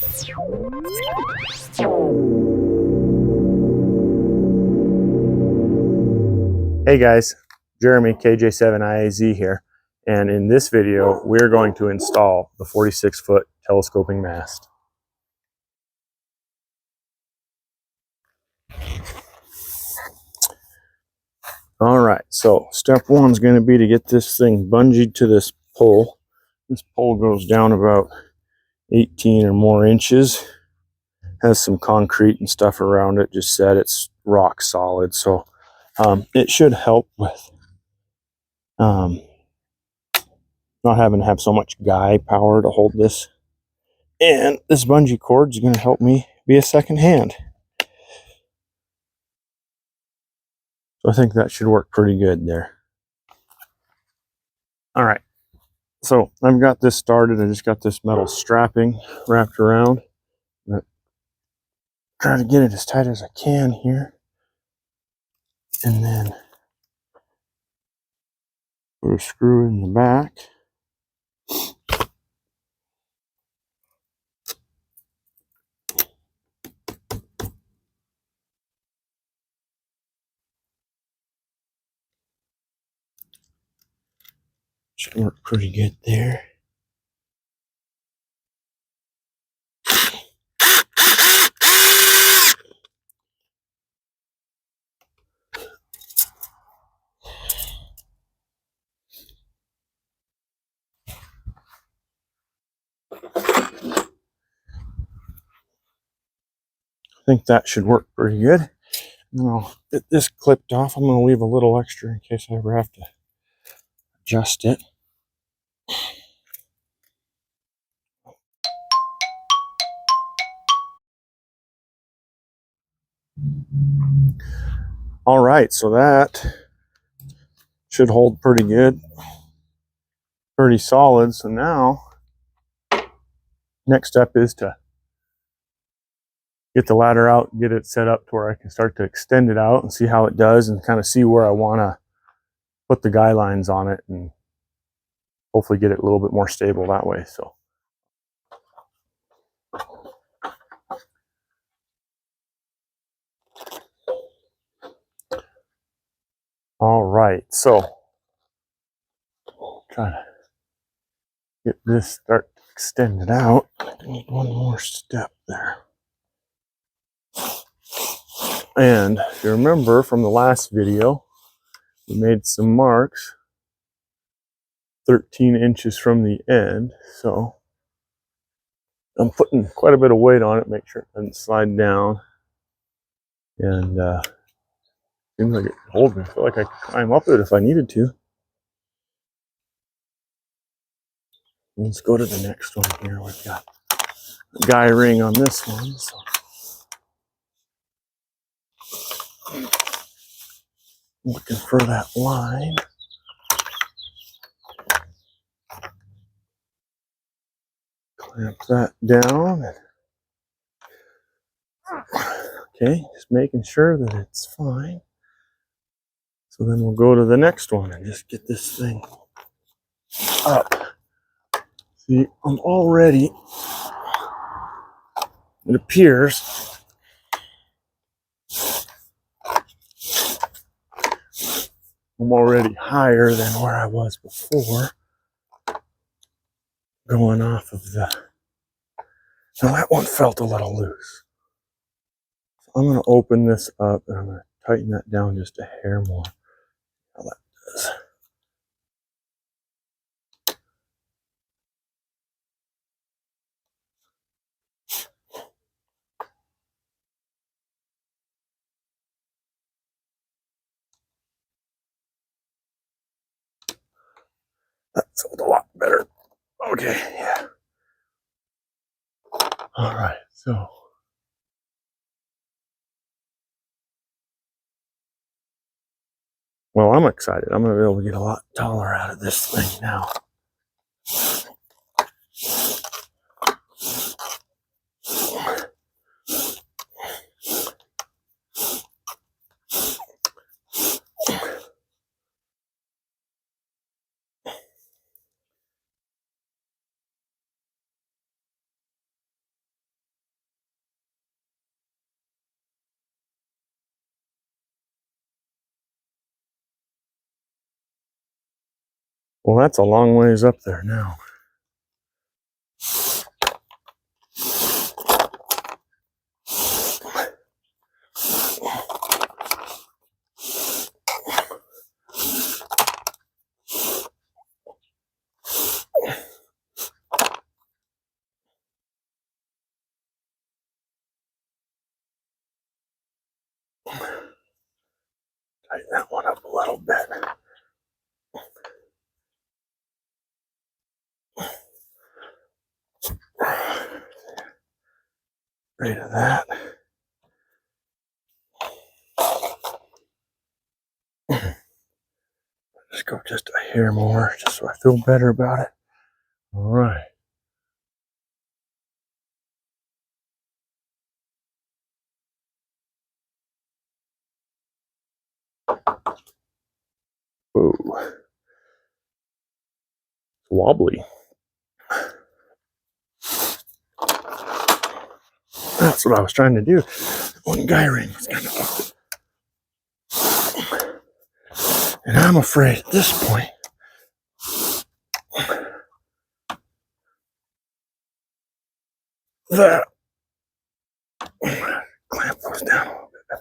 Hey guys, Jeremy, KJ7IAZ here, and in this video we're going to install the 46-foot telescoping mast. Alright, so step one is going to be to get this thing bungeed to this pole. This pole goes down about 18 or more inches, has some concrete and stuff around it, just said it's rock solid, so it should help with not having to have so much guy power to hold this. And this bungee cord is going to help me be a second hand. So I think that should work pretty good there. All right, so I've got this started. I just got this metal strapping wrapped around. Try to get it as tight as I can here. And then put a screw in the back. Should work pretty good there. I think that should work pretty good. And I'll get this clipped off. I'm going to leave a little extra in case I ever have to adjust it. All right, so that should hold pretty good, pretty solid. So now, next step is to get the ladder out, get it set up to where I can start to extend it out and see how it does and kind of see where I want to put the guy lines on it and hopefully get it a little bit more stable that way. So. All right, so try to get this start to extend it out. I need one more step there. And if you remember from the last video, we made some marks 13 inches from the end. So I'm putting quite a bit of weight on it, make sure it doesn't slide down. And seems like it holds me. I feel like I could climb up it if I needed to. Let's go to the next one here. We've got a guy ring on this one. So. Looking for that line. Clamp that down. Okay, just making sure that it's fine. So then we'll go to the next one and just get this thing up. See, I'm already, it appears, I'm already higher than where I was before. Going off of the, now that one felt a little loose. So I'm going to open this up and I'm going to tighten that down just a hair more. How that does. That's a lot better. Okay, yeah. All right, so. Well, I'm excited. I'm going to be able to get a lot taller out of this thing now. Well, that's a long ways up there now. Tighten that one up a little bit. Right of that. Just go just a hair more, just so I feel better about it. All right. Whoa. Wobbly. That's what I was trying to do. One guy ring was kind of up. And I'm afraid at this point that clamp goes down a little bit.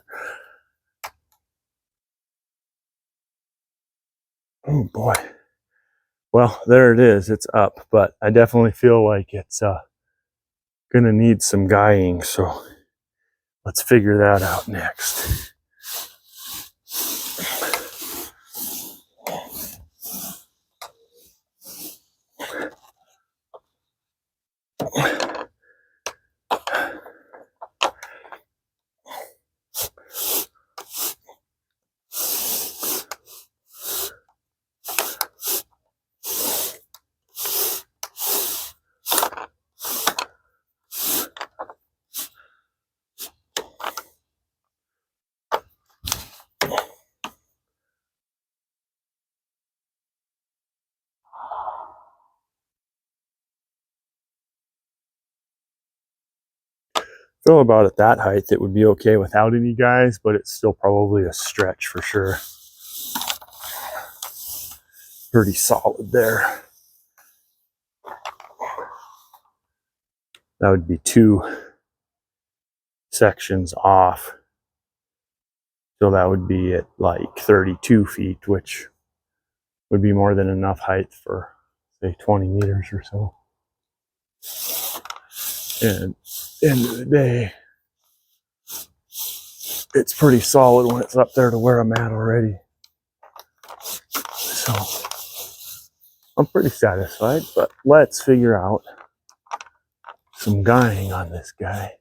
Oh boy. Well, there it is. It's up, but I definitely feel like it's gonna need some guying, so let's figure that out next. Feel about at that height it would be okay without any guys, but it's still probably a stretch for sure. Pretty solid there. That would be 2 sections off. So that would be at like 32 feet, which would be more than enough height for, say, 20 meters or so. And end of the day, it's pretty solid when it's up there to where I'm at already. So I'm pretty satisfied, but let's figure out some guying on this guy.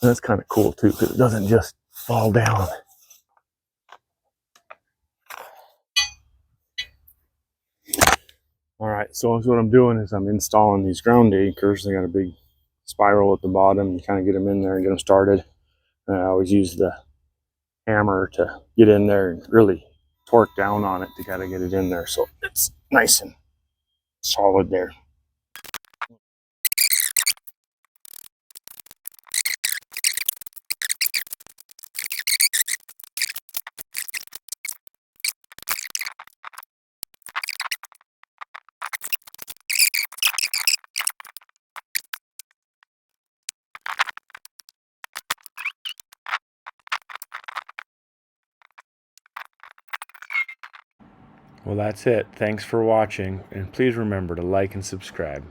And that's kind of cool too, because it doesn't just fall down. All right, so what I'm doing is I'm installing these ground anchors. They got a big spiral at the bottom. You kind of get them in there and get them started. And I always use the hammer to get in there and really torque down on it to kind of get it in there so it's nice and solid there. Well, that's it. Thanks for watching, and please remember to like and subscribe.